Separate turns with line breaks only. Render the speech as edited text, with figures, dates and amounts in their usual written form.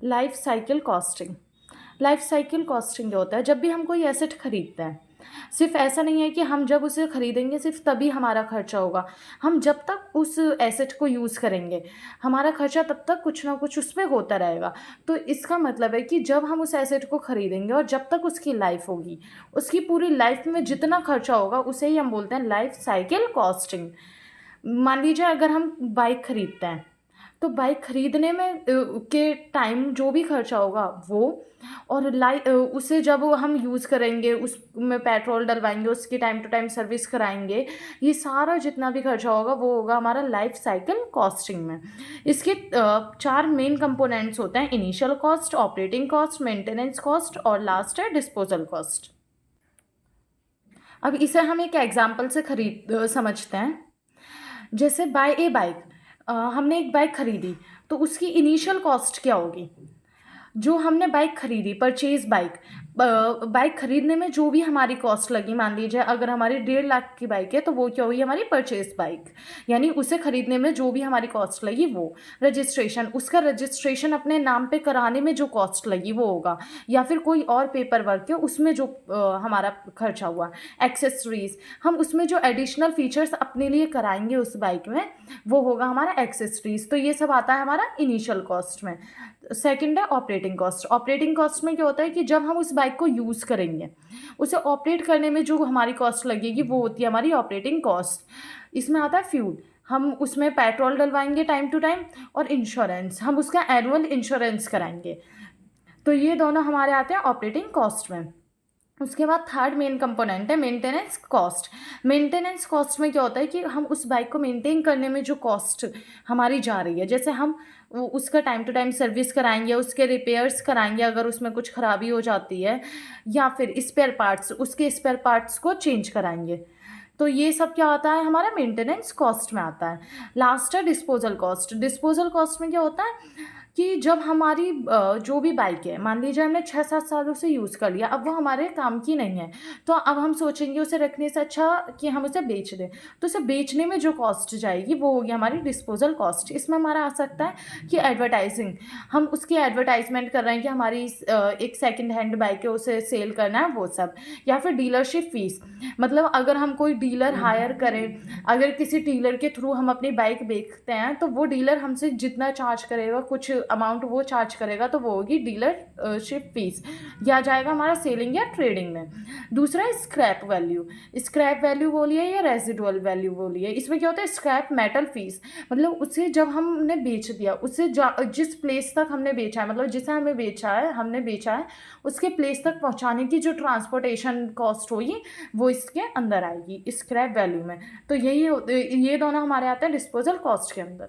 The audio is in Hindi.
Life cycle costing. Life cycle costing जो होता है, जब भी हम कोई एसेट खरीदते हैं, सिर्फ ऐसा नहीं है कि हम जब उसे खरीदेंगे सिर्फ तभी हमारा खर्चा होगा। हम जब तक उस एसेट को यूज़ करेंगे, हमारा खर्चा तब तक कुछ ना कुछ उसमें होता रहेगा। तो इसका मतलब है कि जब हम उस एसेट को खरीदेंगे और जब तक उसकी लाइफ होगी, उसकी पूरी लाइफ में जितना खर्चा होगा उसे ही हम बोलते हैं लाइफ साइकिल कॉस्टिंग। मान लीजिए अगर हम बाइक खरीदते हैं, तो बाइक खरीदने में के टाइम जो भी खर्चा होगा वो, और उसे जब हम यूज़ करेंगे, उसमें पेट्रोल डलवाएंगे, उसकी टाइम टू टाइम सर्विस कराएंगे, ये सारा जितना भी खर्चा होगा वो होगा हमारा लाइफ साइकिल कॉस्टिंग में। इसके 4 मेन कंपोनेंट्स होते हैं: initial cost, operating cost, maintenance cost और लास्ट है डिस्पोजल कॉस्ट। अब इसे हम एक एग्जांपल से समझते हैं। जैसे बाय ए बाइक, हमने एक बाइक खरीदी, तो उसकी इनिशियल कॉस्ट क्या होगी? जो हमने बाइक खरीदी, परचेज बाइक, बाइक खरीदने में जो भी हमारी कॉस्ट लगी, मान लीजिए अगर हमारी 1.5 लाख की बाइक है तो वो क्या हुई? हमारी परचेज बाइक। यानी उसे खरीदने में जो भी हमारी कॉस्ट लगी वो। रजिस्ट्रेशन, उसका रजिस्ट्रेशन अपने नाम पे कराने में जो कॉस्ट लगी वो होगा, या फिर कोई और पेपर वर्क है उसमें जो हमारा खर्चा हुआ। एक्सेसरीज, हम उसमें जो एडिशनल फीचर्स अपने लिए कराएंगे उस बाइक में, वो होगा हमारा एक्सेसरीज। तो ये सब आता है हमारा इनिशियल कॉस्ट में। सेकंड है ऑपरेटिंग कॉस्ट। ऑपरेटिंग कॉस्ट में क्या होता है कि जब हम उस बाइक को यूज़ करेंगे, उसे ऑपरेट करने में जो हमारी कॉस्ट लगेगी वो होती है हमारी ऑपरेटिंग कॉस्ट। इसमें आता है फ्यूल, हम उसमें पेट्रोल डलवाएंगे टाइम टू टाइम, और इंश्योरेंस, हम उसका एनुअल इंश्योरेंस कराएंगे। तो ये दोनों हमारे आते हैं ऑपरेटिंग कॉस्ट में। उसके बाद थर्ड मेन कंपोनेंट है मेंटेनेंस कॉस्ट। मेंटेनेंस कॉस्ट में क्या होता है कि हम उस बाइक को मेंटेन करने में जो कॉस्ट हमारी जा रही है, जैसे हम उसका टाइम टू टाइम सर्विस कराएंगे, उसके रिपेयर्स कराएंगे अगर उसमें कुछ खराबी हो जाती है, या फिर स्पेयर पार्ट्स, उसके स्पेयर पार्ट्स को चेंज कराएंगे। तो ये सब क्या आता है? हमारा मेंटेनेंस कॉस्ट में आता है। लास्ट है डिस्पोजल कॉस्ट। डिस्पोजल कॉस्ट में क्या होता है कि जब हमारी जो भी बाइक है, मान लीजिए हमने 6-7 साल उसे यूज़ कर लिया, अब वो हमारे काम की नहीं है, तो अब हम सोचेंगे उसे रखने से अच्छा कि हम उसे बेच दें। तो उसे बेचने में जो कॉस्ट जाएगी वो होगी हमारी डिस्पोजल कॉस्ट। इसमें हमारा आ सकता है कि एडवर्टाइजिंग, हम उसकी एडवर्टाइजमेंट कर रहे हैं कि हमारी एक सेकेंड हैंड बाइक है, उसे सेल करना है, वो सब। या फिर डीलरशिप फीस, मतलब अगर हम कोई डीलर हायर करें, अगर किसी डीलर के थ्रू हम अपनी बाइक बेचते हैं, तो वो डीलर हमसे जितना चार्ज करेगा, कुछ अमाउंट वो चार्ज करेगा, तो वो होगी डीलरशिप फीस, या जाएगा हमारा सेलिंग या ट्रेडिंग में। दूसरा है स्क्रैप वैल्यू। स्क्रैप वैल्यू बोलिए या रेजिडुअल वैल्यू बोलिए, इसमें क्या होता है? स्क्रैप मेटल फीस, मतलब उसे जब हमने बेच दिया, उसे जिस प्लेस तक हमने बेचा है, मतलब जिसे हमने बेचा है उसके प्लेस तक पहुंचाने की जो ट्रांसपोर्टेशन कॉस्ट होगी वो इसके अंदर आएगी, स्क्रैप वैल्यू में। तो ये दोनों हमारे आते हैं डिस्पोजल कॉस्ट के अंदर।